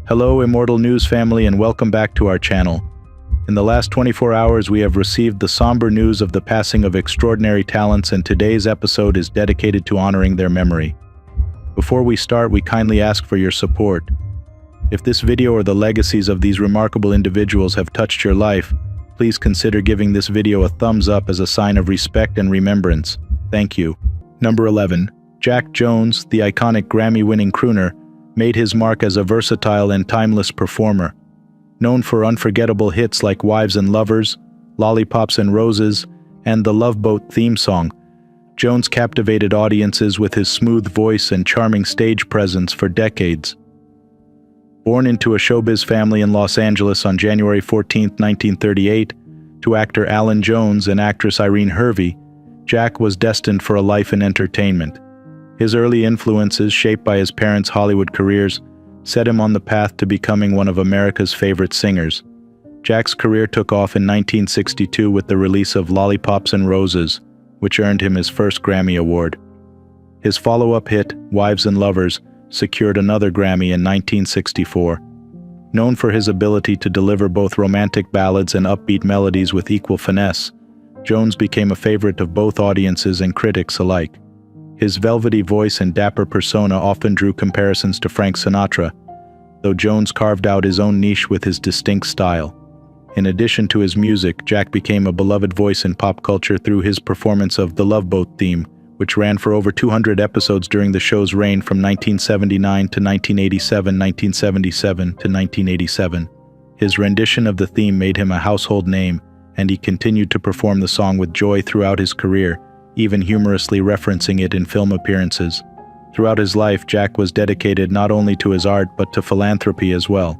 Hello, Immortal News family, and welcome back to our channel. In the last 24 hours, we have received the somber news of the passing of extraordinary talents, and today's episode is dedicated to honoring their memory. Before we start, we kindly ask for your support. If this video or the legacies of these remarkable individuals have touched your life, please consider giving this video a thumbs up as a sign of respect and remembrance. Thank you. Number 11. Jack Jones, the iconic Grammy-winning crooner, made his mark as a versatile and timeless performer. Known for unforgettable hits like Wives and Lovers, Lollipops and Roses, and the Love Boat theme song, Jones captivated audiences with his smooth voice and charming stage presence for decades. Born into a showbiz family in Los Angeles on January 14, 1938, to actor Alan Jones and actress Irene Hervey, Jack was destined for a life in entertainment. His early influences, shaped by his parents' Hollywood careers, set him on the path to becoming one of America's favorite singers. Jack's career took off in 1962 with the release of Lollipops and Roses, which earned him his first Grammy Award. His follow-up hit, Wives and Lovers, secured another Grammy in 1964. Known for his ability to deliver both romantic ballads and upbeat melodies with equal finesse, Jones became a favorite of both audiences and critics alike. His velvety voice and dapper persona often drew comparisons to Frank Sinatra, though Jones carved out his own niche with his distinct style. In addition to his music, Jack became a beloved voice in pop culture through his performance of the Love Boat theme, which ran for over 200 episodes during the show's reign from 1979 to 1987, 1977 to 1987. His rendition of the theme made him a household name, and he continued to perform the song with joy throughout his career, even humorously referencing it in film appearances. Throughout his life, Jack was dedicated not only to his art but to philanthropy as well.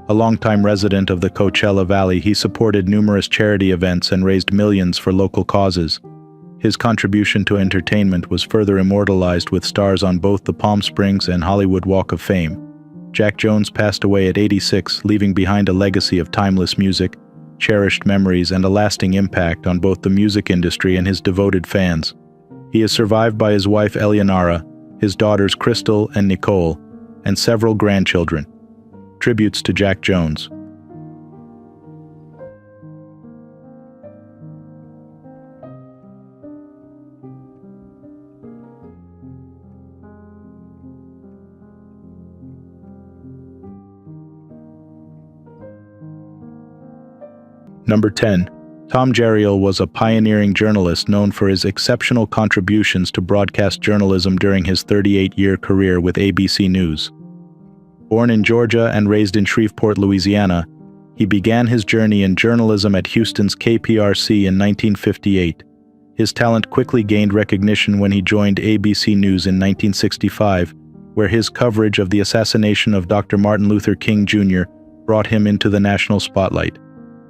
A longtime resident of the Coachella Valley, he supported numerous charity events and raised millions for local causes. His contribution to entertainment was further immortalized with stars on both the Palm Springs and Hollywood Walk of Fame. Jack Jones passed away at 86, leaving behind a legacy of timeless music, cherished memories, and a lasting impact on both the music industry and his devoted fans. He is survived by his wife Eleonora, his daughters Crystal and Mcole, and several grandchildren. Tributes to Jack Jones. Number 10. Tom Jarriel was a pioneering journalist known for his exceptional contributions to broadcast journalism during his 38-year career with ABC News. Born in Georgia and raised in Shreveport, Louisiana, he began his journey in journalism at Houston's KPRC in 1958. His talent quickly gained recognition when he joined ABC News in 1965, where his coverage of the assassination of Dr. Martin Luther King Jr. brought him into the national spotlight.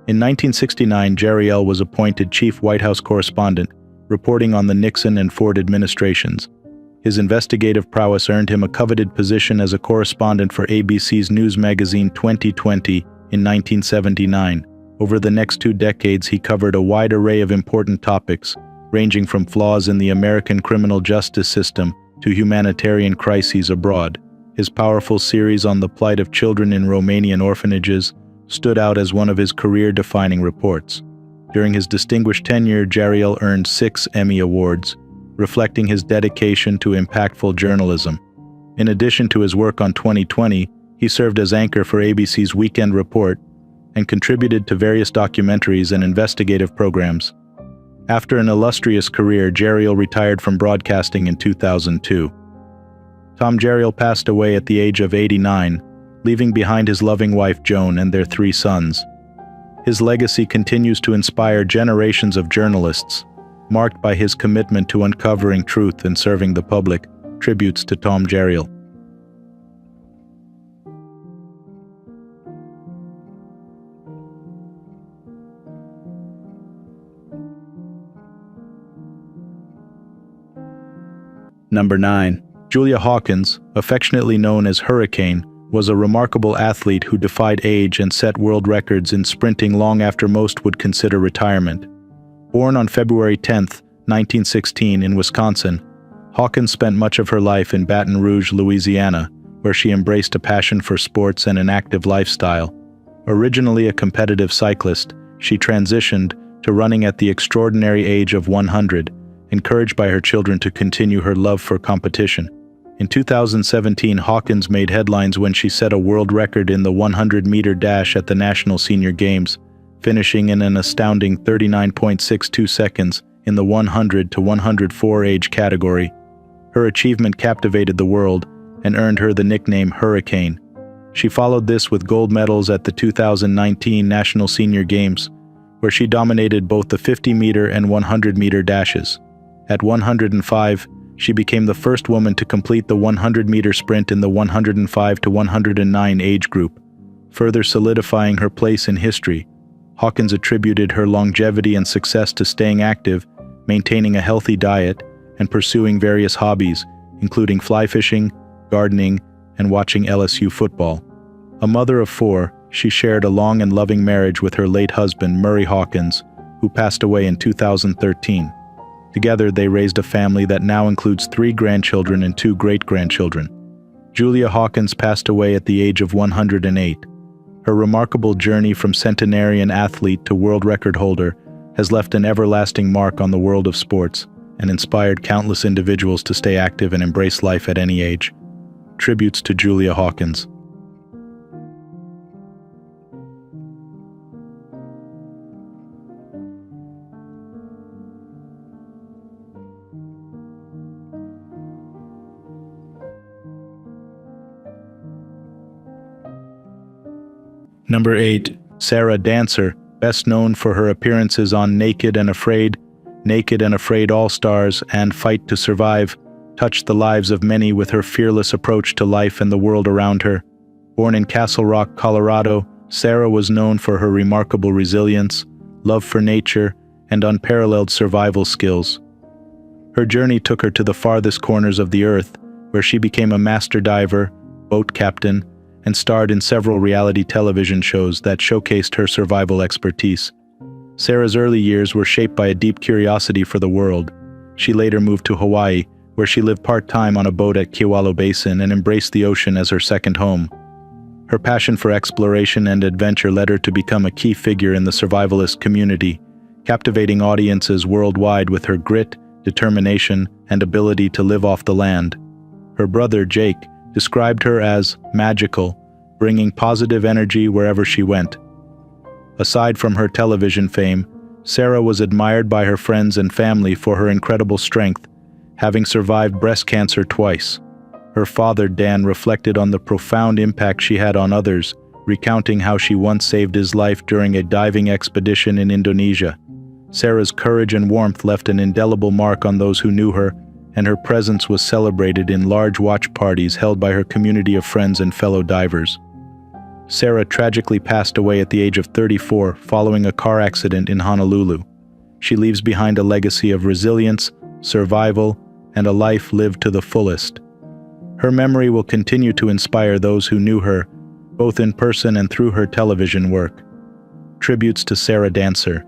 In 1969, Gerel was appointed chief White House correspondent, reporting on the Nixon and Ford administrations. His investigative prowess earned him a coveted position as a correspondent for ABC's news magazine 2020 in 1979. Over the next 2 decades, he covered a wide array of important topics, ranging from flaws in the American criminal justice system to humanitarian crises abroad. His powerful series on the plight of children in Romanian orphanages stood out as one of his career-defining reports. During his distinguished tenure, Jarriel earned 6 Emmy Awards, reflecting his dedication to impactful journalism. In addition to his work on 2020, he served as anchor for ABC's Weekend Report and contributed to various documentaries and investigative programs. After an illustrious career, Jarriel retired from broadcasting in 2002. Tom Jarriel passed away at the age of 89, leaving behind his loving wife Joan and their 3 sons. His legacy continues to inspire generations of journalists, marked by his commitment to uncovering truth and serving the public. Tributes to Tom Jarriel. Number 9. Julia Hawkins, affectionately known as Hurricane, was a remarkable athlete who defied age and set world records in sprinting long after most would consider retirement. Born on February 10, 1916 in Wisconsin, Hawkins spent much of her life in Baton Rouge, Louisiana, where she embraced a passion for sports and an active lifestyle. Originally a competitive cyclist, she transitioned to running at the extraordinary age of 100, encouraged by her children to continue her love for competition. In 2017, Hawkins made headlines when she set a world record in the 100-meter dash at the National Senior Games, finishing in an astounding 39.62 seconds in the 100 to 104 age category. Her achievement captivated the world and earned her the nickname Hurricane. She followed this with gold medals at the 2019 National Senior Games, where she dominated both the 50-meter and 100-meter dashes. At 105, she became the first woman to complete the 100-meter sprint in the 105 to 109 age group, further solidifying her place in history. Hawkins attributed her longevity and success to staying active, maintaining a healthy diet, and pursuing various hobbies, including fly fishing, gardening, and watching LSU football. A mother of 4, she shared a long and loving marriage with her late husband, Murray Hawkins, who passed away in 2013. Together, they raised a family that now includes 3 grandchildren and 2 great-grandchildren. Julia Hawkins passed away at the age of 108. Her remarkable journey from centenarian athlete to world record holder has left an everlasting mark on the world of sports and inspired countless individuals to stay active and embrace life at any age. Tributes to Julia Hawkins. Number 8. Sarah Dancer, best known for her appearances on Naked and Afraid All-Stars, and Fight to Survive, touched the lives of many with her fearless approach to life and the world around her. Born in Castle Rock, Colorado, Sarah was known for her remarkable resilience, love for nature, and unparalleled survival skills. Her journey took her to the farthest corners of the earth, where she became a master diver, boat captain, and starred in several reality television shows that showcased her survival expertise. Sarah's early years were shaped by a deep curiosity for the world. She later moved to Hawaii, where she lived part-time on a boat at Kewalo Basin and embraced the ocean as her second home. Her passion for exploration and adventure led her to become a key figure in the survivalist community, captivating audiences worldwide with her grit, determination, and ability to live off the land. Her brother, Jake, described her as magical, bringing positive energy wherever she went. Aside from her television fame, Sarah was admired by her friends and family for her incredible strength, having survived breast cancer twice. Her father, Dan, reflected on the profound impact she had on others, recounting how she once saved his life during a diving expedition in Indonesia. Sarah's courage and warmth left an indelible mark on those who knew her, and her presence was celebrated in large watch parties held by her community of friends and fellow divers. Sarah tragically passed away at the age of 34 following a car accident in Honolulu. She leaves behind a legacy of resilience, survival, and a life lived to the fullest. Her memory will continue to inspire those who knew her, both in person and through her television work. Tributes to Sarah Dancer.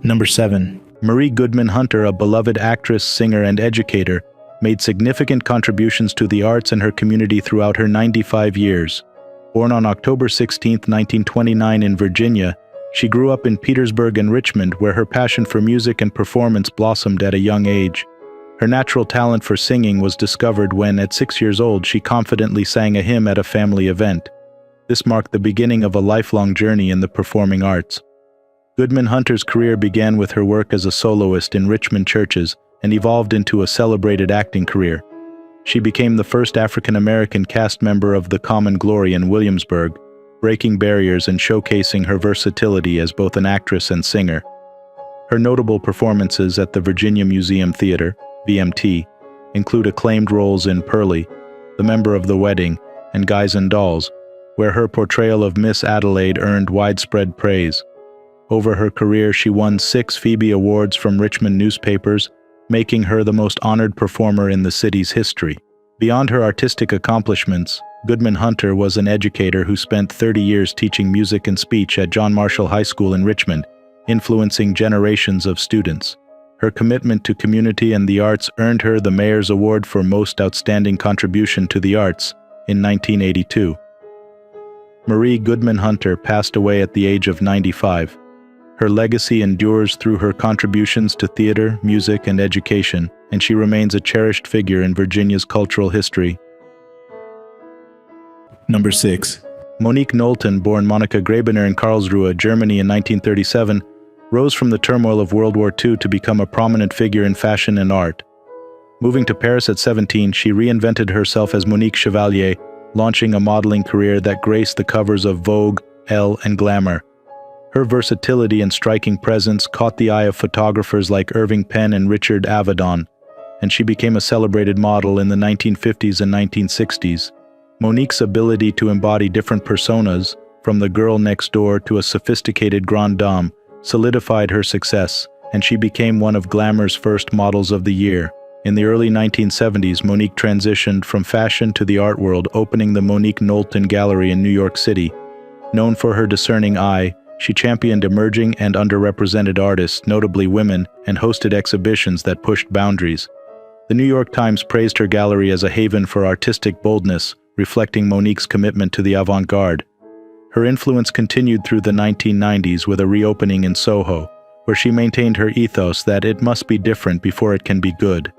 Number 7. Marie Goodman Hunter, a beloved actress, singer, and educator, made significant contributions to the arts and her community throughout her 95 years. Born on October 16, 1929 in Virginia, she grew up in Petersburg and Richmond, where her passion for music and performance blossomed at a young age. Her natural talent for singing was discovered when, at 6 years old, she confidently sang a hymn at a family event. This marked the beginning of a lifelong journey in the performing arts. Goodman Hunter's career began with her work as a soloist in Richmond churches and evolved into a celebrated acting career. She became the first African-American cast member of The Common Glory in Williamsburg, breaking barriers and showcasing her versatility as both an actress and singer. Her notable performances at the Virginia Museum Theater, VMT, include acclaimed roles in Pearlie, The Member of the Wedding, and Guys and Dolls, where her portrayal of Miss Adelaide earned widespread praise. Over her career, she won 6 Phoebe Awards from Richmond newspapers, making her the most honored performer in the city's history. Beyond her artistic accomplishments, Goodman Hunter was an educator who spent 30 years teaching music and speech at John Marshall High School in Richmond, influencing generations of students. Her commitment to community and the arts earned her the Mayor's Award for Most Outstanding Contribution to the Arts in 1982. Marie Goodman Hunter passed away at the age of 95. Her legacy endures through her contributions to theater, music, and education, and she remains a cherished figure in Virginia's cultural history. Number 6. Monique Knowlton, born Monika Grabener in Karlsruhe, Germany in 1937, rose from the turmoil of World War II to become a prominent figure in fashion and art. Moving to Paris at 17, she reinvented herself as Monique Chevalier, launching a modeling career that graced the covers of Vogue, Elle, and Glamour. Her versatility and striking presence caught the eye of photographers like Irving Penn and Richard Avedon, and she became a celebrated model in the 1950s and 1960s. Monique's ability to embody different personas, from the girl next door to a sophisticated grande dame, solidified her success, and she became one of Glamour's first models of the year. In the early 1970s, Monique transitioned from fashion to the art world, opening the Monique Knowlton Gallery in New York City. Known for her discerning eye, she championed emerging and underrepresented artists, notably women, and hosted exhibitions that pushed boundaries. The New York Times praised her gallery as a haven for artistic boldness, reflecting Monique's commitment to the avant-garde. Her influence continued through the 1990s with a reopening in Soho, where she maintained her ethos that it must be different before it can be good.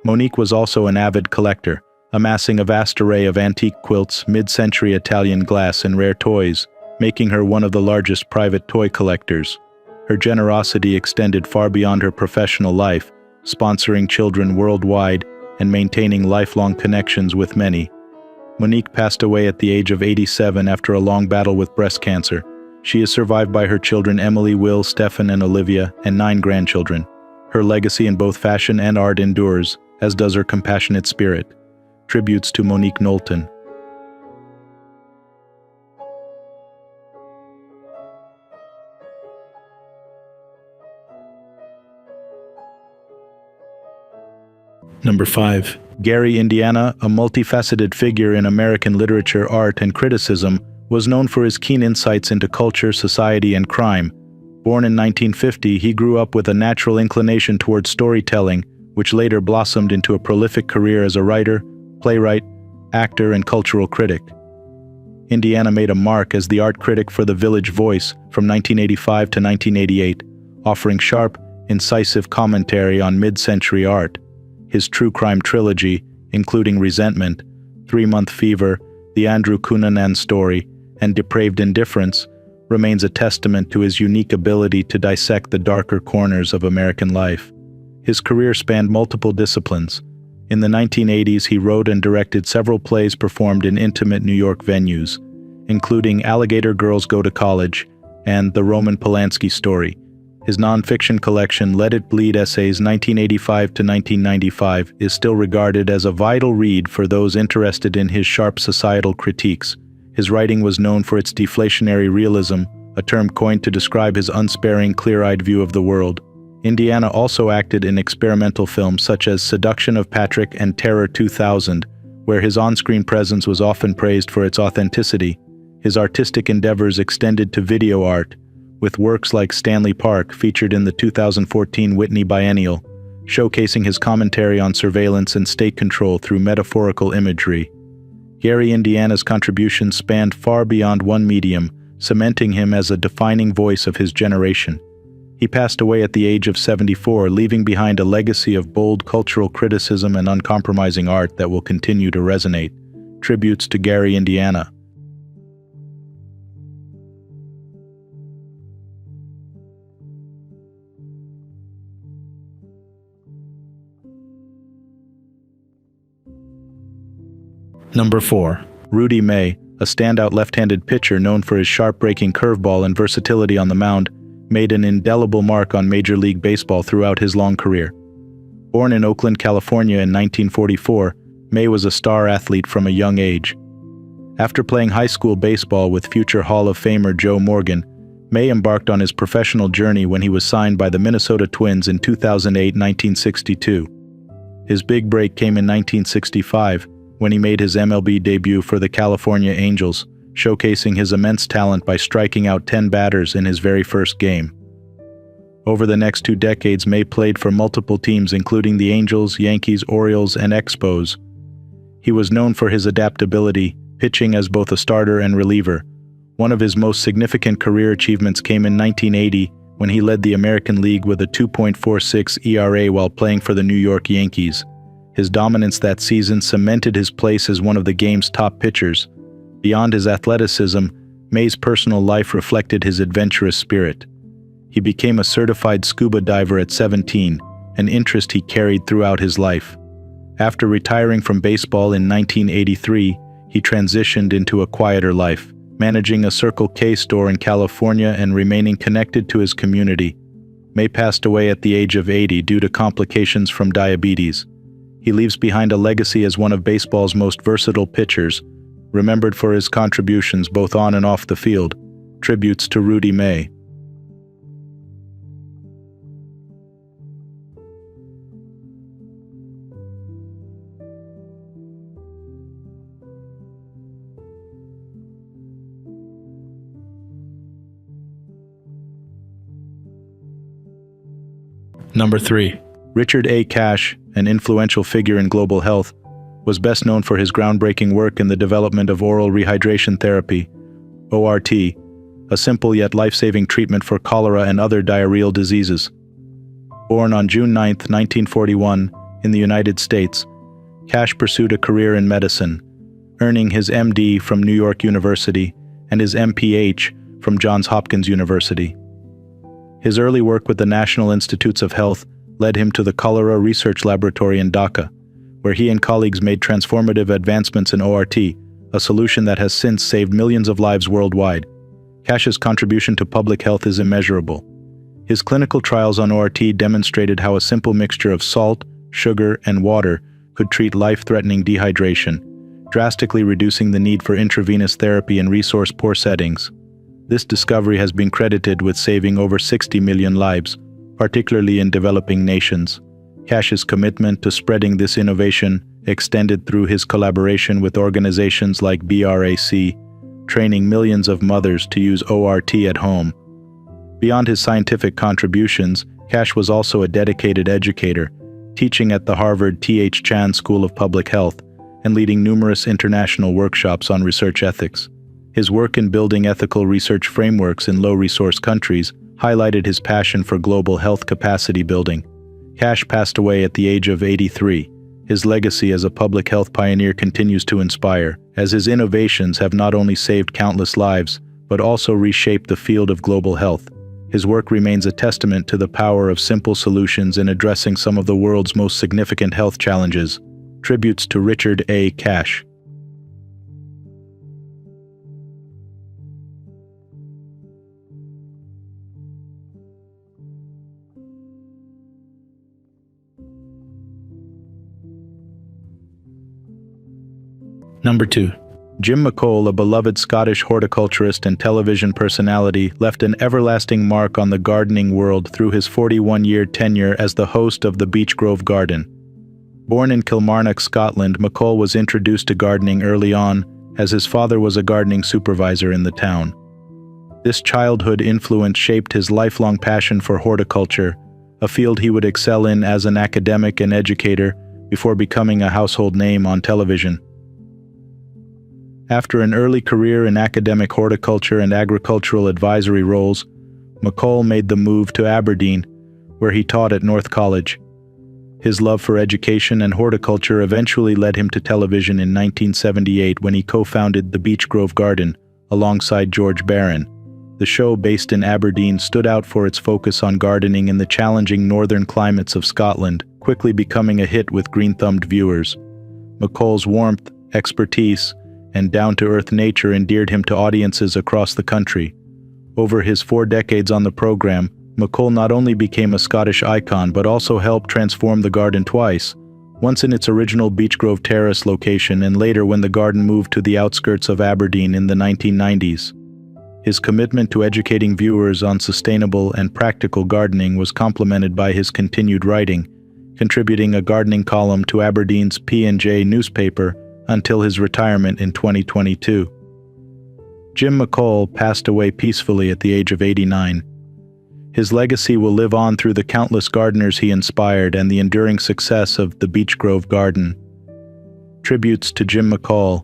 Monique was also an avid collector, amassing a vast array of antique quilts, mid-century Italian glass, and rare toys, making her one of the largest private toy collectors. Her generosity extended far beyond her professional life, sponsoring children worldwide and maintaining lifelong connections with many. Monique passed away at the age of 87 after a long battle with breast cancer. She is survived by her children Emily, Will, Stefan, and Olivia, and 9 grandchildren. Her legacy in both fashion and art endures, as does her compassionate spirit. Tributes to Monique Knowlton. Number 5. Gary Indiana, a multifaceted figure in American literature, art, and criticism, was known for his keen insights into culture, society, and crime. Born in 1950, he grew up with a natural inclination towards storytelling, which later blossomed into a prolific career as a writer, playwright, actor, and cultural critic. Indiana made a mark as the art critic for The Village Voice from 1985 to 1988, offering sharp, incisive commentary on mid-century art. His true crime trilogy, including Resentment, 3-Month Fever, The Andrew Cunanan Story, and Depraved Indifference, remains a testament to his unique ability to dissect the darker corners of American life. His career spanned multiple disciplines. In the 1980s, he wrote and directed several plays performed in intimate New York venues, including Alligator Girls Go to College and The Roman Polanski Story. His nonfiction collection, Let It Bleed Essays 1985 to 1995, is still regarded as a vital read for those interested in his sharp societal critiques. His writing was known for its deflationary realism, a term coined to describe his unsparing, clear-eyed view of the world. Indiana also acted in experimental films such as Seduction of Patrick and Terror 2000, where his on-screen presence was often praised for its authenticity. His artistic endeavors extended to video art, with works like Stanley Park featured in the 2014 Whitney Biennial, showcasing his commentary on surveillance and state control through metaphorical imagery. Gary Indiana's contributions spanned far beyond one medium, cementing him as a defining voice of his generation. He passed away at the age of 74, leaving behind a legacy of bold cultural criticism and uncompromising art that will continue to resonate. Tributes to Gary Indiana. Number 4. Rudy May, a standout left-handed pitcher known for his sharp-breaking curveball and versatility on the mound, made an indelible mark on Major League Baseball throughout his long career. Born in Oakland, California in 1944, May was a star athlete from a young age. After playing high school baseball with future Hall of Famer Joe Morgan, May embarked on his professional journey when he was signed by the Minnesota Twins in 2008-1962. His big break came in 1965 when he made his MLB debut for the California Angels, showcasing his immense talent by striking out 10 batters in his very first game. Over the next 2 decades, May played for multiple teams including the Angels, Yankees, Orioles, and Expos. He was known for his adaptability, pitching as both a starter and reliever. One of his most significant career achievements came in 1980 when he led the American League with a 2.46 ERA while playing for the New York Yankees. His dominance that season cemented his place as one of the game's top pitchers. Beyond his athleticism, May's personal life reflected his adventurous spirit. He became a certified scuba diver at 17, an interest he carried throughout his life. After retiring from baseball in 1983, he transitioned into a quieter life, managing a Circle K store in California and remaining connected to his community. May passed away at the age of 80 due to complications from diabetes. He leaves behind a legacy as one of baseball's most versatile pitchers, remembered for his contributions both on and off the field. Tributes to Rudy May. Number 3. Richard A. Cash, an influential figure in global health, was best known for his groundbreaking work in the development of oral rehydration therapy, ORT, a simple yet life-saving treatment for cholera and other diarrheal diseases. Born on June 9, 1941, in the United States, Cash pursued a career in medicine, earning his MD from New York University and his MPH from Johns Hopkins University. His early work with the National Institutes of Health led him to the Cholera Research Laboratory in Dhaka, where he and colleagues made transformative advancements in ORT, a solution that has since saved millions of lives worldwide. Cash's contribution to public health is immeasurable. His clinical trials on ORT demonstrated how a simple mixture of salt, sugar, and water could treat life-threatening dehydration, drastically reducing the need for intravenous therapy in resource-poor settings. This discovery has been credited with saving over 60 million lives, particularly in developing nations. Cash's commitment to spreading this innovation extended through his collaboration with organizations like BRAC, training millions of mothers to use ORT at home. Beyond his scientific contributions, Cash was also a dedicated educator, teaching at the Harvard T.H. Chan School of Public Health and leading numerous international workshops on research ethics. His work in building ethical research frameworks in low-resource countries highlighted his passion for global health capacity building. Cash passed away at the age of 83. His legacy as a public health pioneer continues to inspire, as his innovations have not only saved countless lives, but also reshaped the field of global health. His work remains a testament to the power of simple solutions in addressing some of the world's most significant health challenges. Tributes to Richard A. Cash. Number 2. Jim Mcole, a beloved Scottish horticulturist and television personality, left an everlasting mark on the gardening world through his 41-year tenure as the host of the Beechgrove Garden. Born in Kilmarnock, Scotland, Mcole was introduced to gardening early on, as his father was a gardening supervisor in the town. This childhood influence shaped his lifelong passion for horticulture, a field he would excel in as an academic and educator before becoming a household name on television. After an early career in academic horticulture and agricultural advisory roles, Mcole made the move to Aberdeen, where he taught at North College. His love for education and horticulture eventually led him to television in 1978 when he co-founded the Beechgrove Garden alongside George Barron. The show, based in Aberdeen, stood out for its focus on gardening in the challenging northern climates of Scotland, quickly becoming a hit with green-thumbed viewers. Mcole's warmth, expertise, and down-to-earth nature endeared him to audiences across the country. Over his 4 decades on the program, Mcole not only became a Scottish icon but also helped transform the garden twice, once in its original Beechgrove Terrace location and later when the garden moved to the outskirts of Aberdeen in the 1990s. His commitment to educating viewers on sustainable and practical gardening was complemented by his continued writing, contributing a gardening column to Aberdeen's P&J newspaper until his retirement in 2022. Jim Mcole passed away peacefully at the age of 89. His legacy will live on through the countless gardeners he inspired and the enduring success of the Beech Grove Garden. Tributes to Jim Mcole.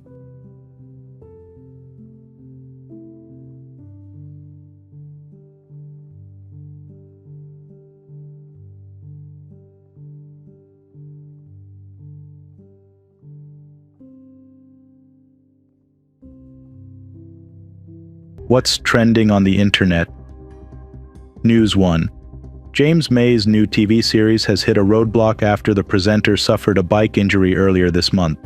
What's trending on the internet? News 1. James May's new TV series has hit a roadblock after the presenter suffered a bike injury earlier this month.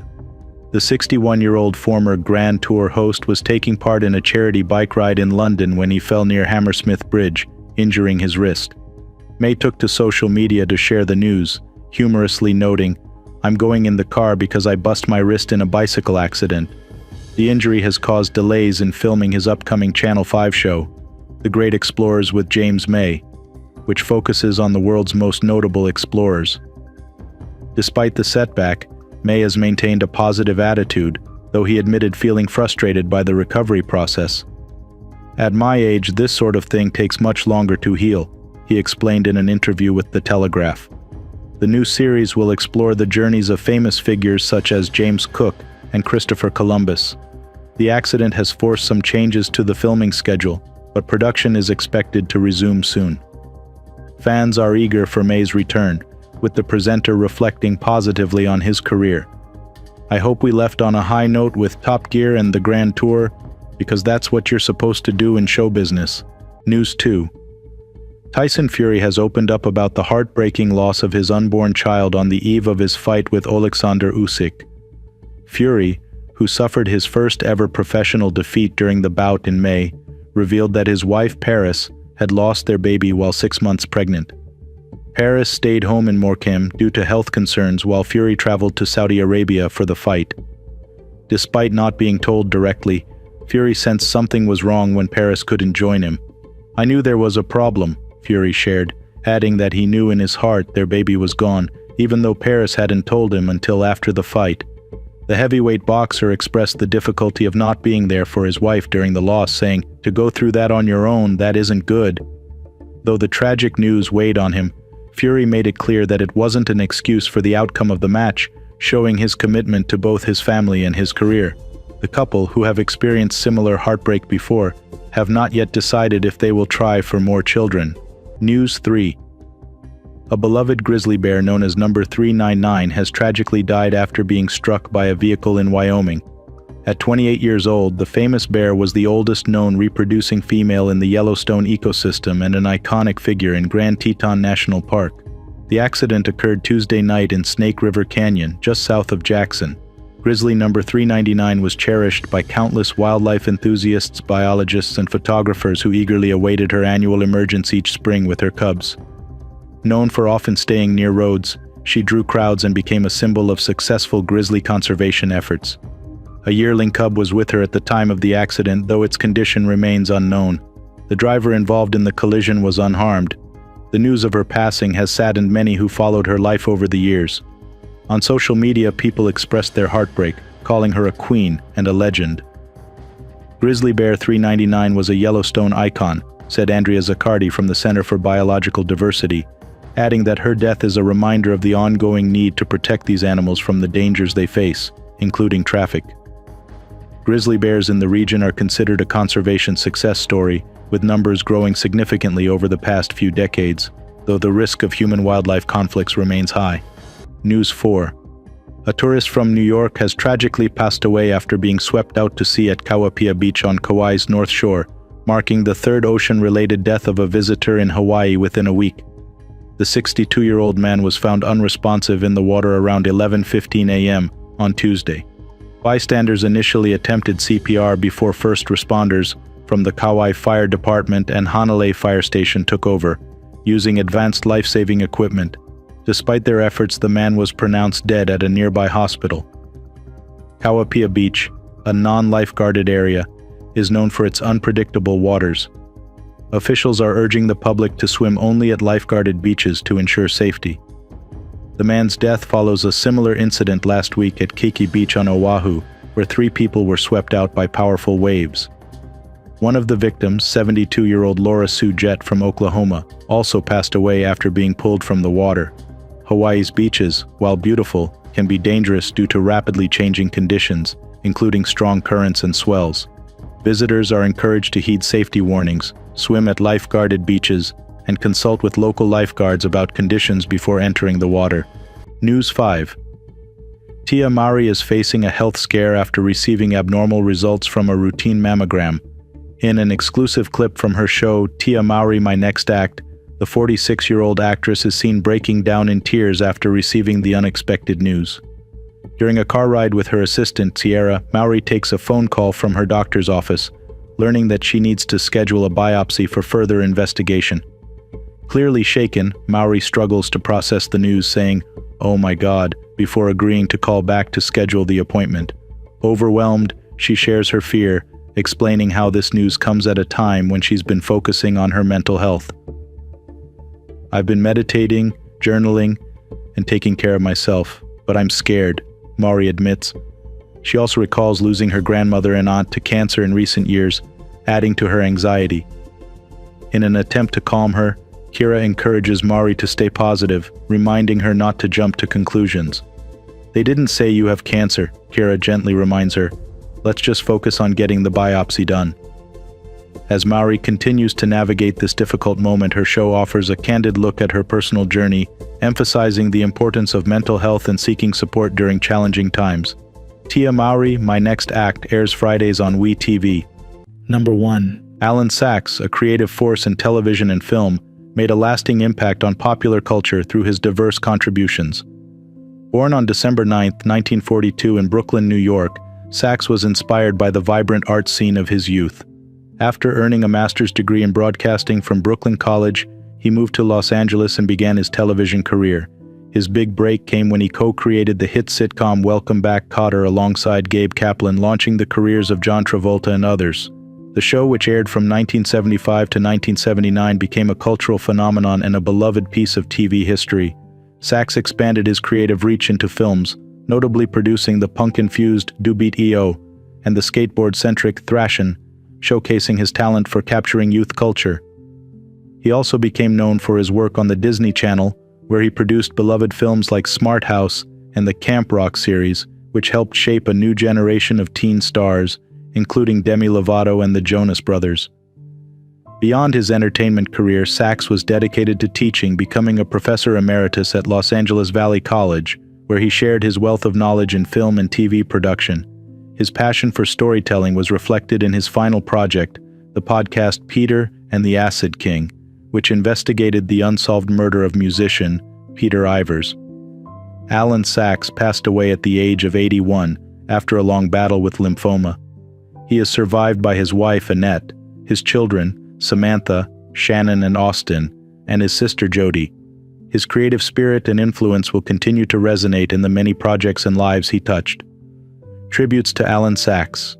The 61-year-old former Grand Tour host was taking part in a charity bike ride in London when he fell near Hammersmith Bridge, injuring his wrist. May took to social media to share the news, humorously noting, "I'm going in the car because I bust my wrist in a bicycle accident." The injury has caused delays in filming his upcoming Channel 5 show, The Great Explorers with James May, which focuses on the world's most notable explorers. Despite the setback, May has maintained a positive attitude, though he admitted feeling frustrated by the recovery process. "At my age, this sort of thing takes much longer to heal," he explained in an interview with The Telegraph. The new series will explore the journeys of famous figures such as James Cook and Christopher Columbus. The accident has forced some changes to the filming schedule, but production is expected to resume soon. Fans are eager for May's return, with the presenter reflecting positively on his career. "I hope we left on a high note with Top Gear and the Grand Tour, because that's what you're supposed to do in show business." News 2. Tyson Fury has opened up about the heartbreaking loss of his unborn child on the eve of his fight with Alexander Usyk. Fury, who suffered his first ever professional defeat during the bout in May, revealed that his wife Paris had lost their baby while 6 months pregnant. Paris stayed home in Morecambe due to health concerns while Fury traveled to Saudi Arabia for the fight. Despite not being told directly, Fury sensed something was wrong when Paris couldn't join him. "I knew there was a problem," Fury shared, adding that he knew in his heart their baby was gone, even though Paris hadn't told him until after the fight. The heavyweight boxer expressed the difficulty of not being there for his wife during the loss, saying, "To go through that on your own, that isn't good." Though the tragic news weighed on him, Fury made it clear that it wasn't an excuse for the outcome of the match, showing his commitment to both his family and his career. The couple, who have experienced similar heartbreak before, have not yet decided if they will try for more children. News 3. A beloved grizzly bear known as number 399 has tragically died after being struck by a vehicle in Wyoming. At 28 years old, the famous bear was the oldest known reproducing female in the Yellowstone ecosystem and an iconic figure in Grand Teton National Park. The accident occurred Tuesday night in Snake River Canyon, just south of Jackson. Grizzly number 399 was cherished by countless wildlife enthusiasts, biologists, and photographers who eagerly awaited her annual emergence each spring with her cubs. Known for often staying near roads, she drew crowds and became a symbol of successful grizzly conservation efforts. A yearling cub was with her at the time of the accident, though its condition remains unknown. The driver involved in the collision was unharmed. The news of her passing has saddened many who followed her life over the years. On social media, people expressed their heartbreak, calling her a queen and a legend. Grizzly Bear 399 was a Yellowstone icon, said Andrea Zaccardi from the Center for Biological Diversity, adding that her death is a reminder of the ongoing need to protect these animals from the dangers they face, including traffic. Grizzly bears in the region are considered a conservation success story, with numbers growing significantly over the past few decades, though the risk of human-wildlife conflicts remains high. News 4. A tourist from New York has tragically passed away after being swept out to sea at Kawapia Beach on Kauai's North Shore, marking the third ocean-related death of a visitor in Hawaii within a week. The 62-year-old man was found unresponsive in the water around 11:15 a.m. on Tuesday. Bystanders initially attempted CPR before first responders from the Kauai Fire Department and Hanalei Fire Station took over, using advanced life-saving equipment. Despite their efforts, the man was pronounced dead at a nearby hospital. Kawapia Beach, a non-lifeguarded area, is known for its unpredictable waters. Officials are urging the public to swim only at lifeguarded beaches to ensure safety. The man's death follows a similar incident last week at Kiki Beach on Oahu, where 3 people were swept out by powerful waves. One of the victims, 72-year-old Laura Sue Jett from Oklahoma, also passed away after being pulled from the water. Hawaii's beaches, while beautiful, can be dangerous due to rapidly changing conditions, including strong currents and swells. Visitors are encouraged to heed safety warnings, swim at life-guarded beaches, and consult with local lifeguards about conditions before entering the water. News 5. Tia Mowry is facing a health scare after receiving abnormal results from a routine mammogram. In an exclusive clip from her show, Tia Mowry, My Next Act, the 46-year-old actress is seen breaking down in tears after receiving the unexpected news. During a car ride with her assistant, Tiara, Mowry takes a phone call from her doctor's office, learning that she needs to schedule a biopsy for further investigation. Clearly shaken, Mowry struggles to process the news, saying, "Oh my God," before agreeing to call back to schedule the appointment. Overwhelmed, she shares her fear, explaining how this news comes at a time when she's been focusing on her mental health. "I've been meditating, journaling, and taking care of myself, but I'm scared," Mowry admits. She also recalls losing her grandmother and aunt to cancer in recent years, adding to her anxiety. In an attempt to calm her, Kira encourages Mowry to stay positive, reminding her not to jump to conclusions. "They didn't say you have cancer," Kira gently reminds her. "Let's just focus on getting the biopsy done." As Mowry continues to navigate this difficult moment, her show offers a candid look at her personal journey, emphasizing the importance of mental health and seeking support during challenging times. Tia Mowry, My Next Act airs Fridays on WeTV. Number 1. Alan Sachs, a creative force in television and film, made a lasting impact on popular culture through his diverse contributions. Born on December 9, 1942 in Brooklyn, New York, Sachs was inspired by the vibrant art scene of his youth. After earning a master's degree in broadcasting from Brooklyn College, he moved to Los Angeles and began his television career. His big break came when he co-created the hit sitcom Welcome Back, Kotter alongside Gabe Kaplan, launching the careers of John Travolta and others. The show, which aired from 1975 to 1979, became a cultural phenomenon and a beloved piece of TV history. Sachs expanded his creative reach into films, notably producing the punk-infused Do Beat EO and the skateboard-centric Thrashin', showcasing his talent for capturing youth culture. He also became known for his work on the Disney Channel, where he produced beloved films like Smart House and the Camp Rock series, which helped shape a new generation of teen stars, including Demi Lovato and the Jonas Brothers. Beyond his entertainment career, Sachs was dedicated to teaching, becoming a professor emeritus at Los Angeles Valley College, where he shared his wealth of knowledge in film and TV production. His passion for storytelling was reflected in his final project, the podcast Peter and the Acid King, which investigated the unsolved murder of musician Peter Ivers. Alan Sachs passed away at the age of 81 after a long battle with lymphoma. He is survived by his wife Annette, his children Samantha, Shannon, and Austin, and his sister Jody. His creative spirit and influence will continue to resonate in the many projects and lives he touched. Tributes to Alan Sachs.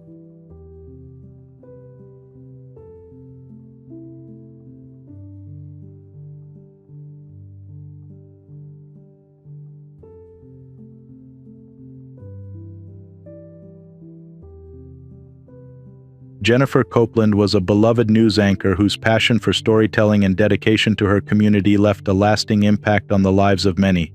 Jennifer Copeland was a beloved news anchor whose passion for storytelling and dedication to her community left a lasting impact on the lives of many.